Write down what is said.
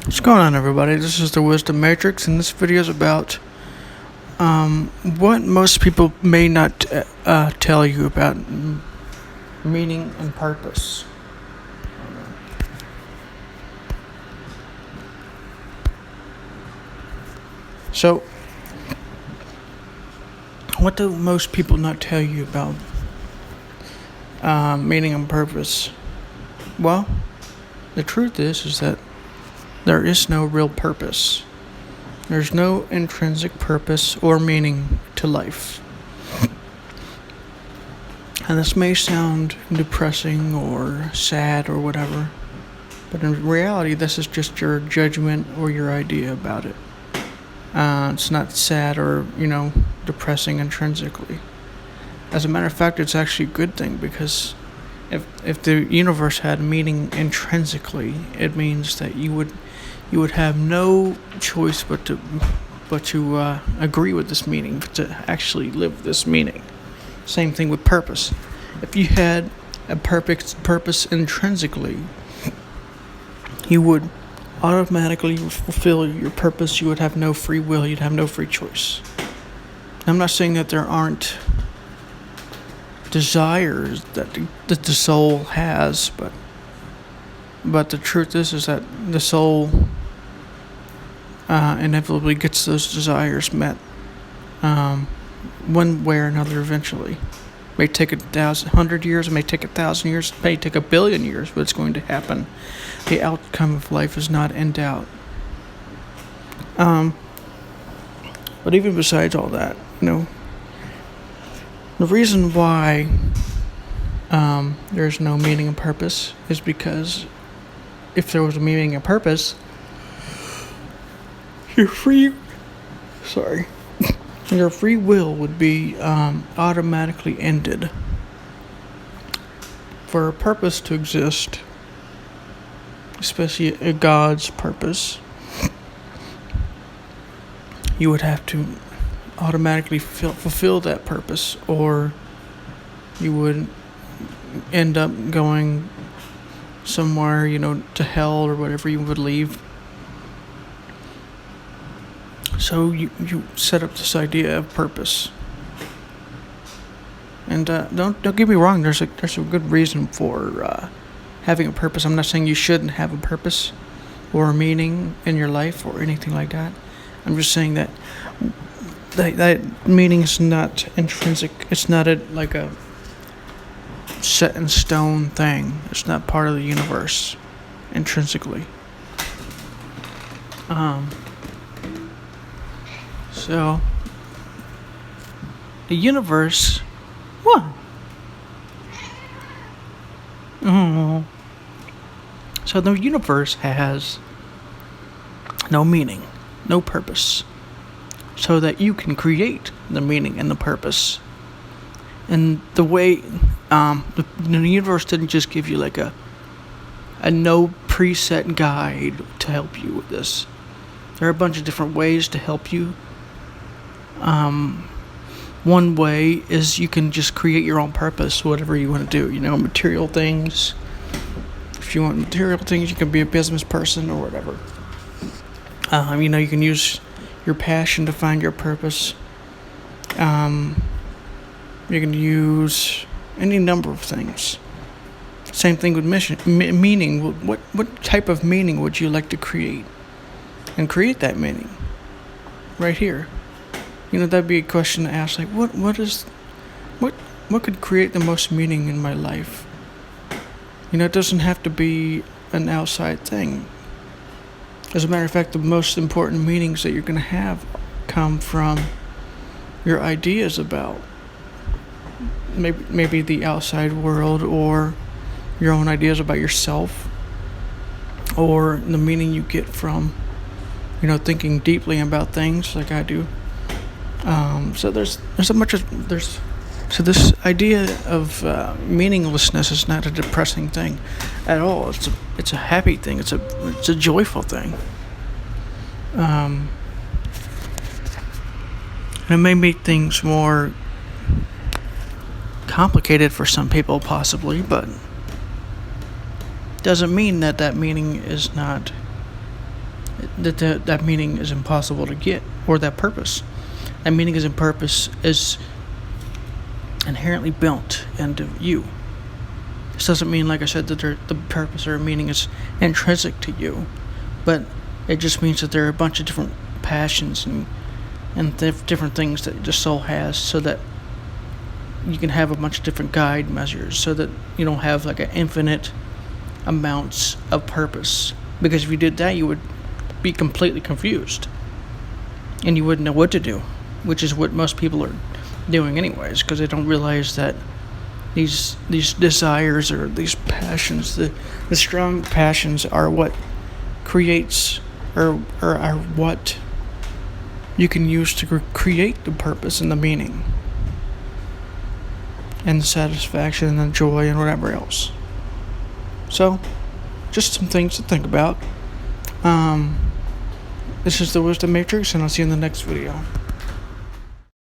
What's going on, everybody? This is the Wisdom Matrix, and this video is about what most people may not tell you about meaning and purpose. So, what do most people not tell you about meaning and purpose? Well, the truth is that there is no real purpose. There's no intrinsic purpose or meaning to life. And this may sound depressing or sad or whatever, but in reality, this is just your judgment or your idea about it. It's not sad or, depressing intrinsically. As a matter of fact, it's actually a good thing, because if the universe had meaning intrinsically, it means that you would have no choice but to agree with this meaning, to actually live this meaning. Same thing with purpose. If you had a perfect purpose intrinsically, you would automatically fulfill your purpose. You would have no free will. You'd have no free choice. I'm not saying that there aren't desires that the soul has, but the truth is that the soul inevitably gets those desires met one way or another eventually. It may take 100 years, it may take 1,000 years, it may take 1,000,000,000 years, but it's going to happen. The outcome of life is not in doubt. But even besides all that, the reason why there's no meaning and purpose is because if there was a meaning and purpose, your free will would be automatically ended. For a purpose to exist, especially a God's purpose, you would have to automatically fulfill that purpose, or you would end up going somewhere, to hell or whatever. You would leave. So you set up this idea of purpose, and don't get me wrong. There's a good reason for having a purpose. I'm not saying you shouldn't have a purpose or a meaning in your life or anything like that. I'm just saying that meaning is not intrinsic. It's not like a set in stone thing. It's not part of the universe intrinsically. So the universe, what? So the universe has no meaning, no purpose, so that you can create the meaning and the purpose. And the way the universe didn't just give you like a no preset guide to help you with this. There are a bunch of different ways to help you. One way is you can just create your own purpose, whatever you want to do. Material things. If you want material things, you can be a business person or whatever. You can use your passion to find your purpose. You can use any number of things. Same thing with meaning. What type of meaning would you like to create? And create that meaning right here. That'd be a question to ask. Like, what could create the most meaning in my life? It doesn't have to be an outside thing. As a matter of fact, the most important meanings that you're going to have come from your ideas about maybe the outside world, or your own ideas about yourself, or the meaning you get from thinking deeply about things like I do. So so this idea of meaninglessness is not a depressing thing at all. It's a happy thing. It's a joyful thing. And it may make things more complicated for some people, possibly, but doesn't mean that meaning is not that meaning is impossible to get, or that purpose. That meaning is in purpose is inherently built into you. This doesn't mean, like I said, that the purpose or meaning is intrinsic to you, but it just means that there are a bunch of different passions and different things that the soul has, so that you can have a bunch of different guide measures, so that you don't have like an infinite amounts of purpose. Because if you did that, you would be completely confused, and you wouldn't know what to do, which is what most people are doing anyways, because they don't realize that these desires or these passions, the strong passions, are what creates or are what you can use to create the purpose and the meaning and the satisfaction and the joy and whatever else. So, just some things to think about. This is the Wisdom Matrix, and I'll see you in the next video.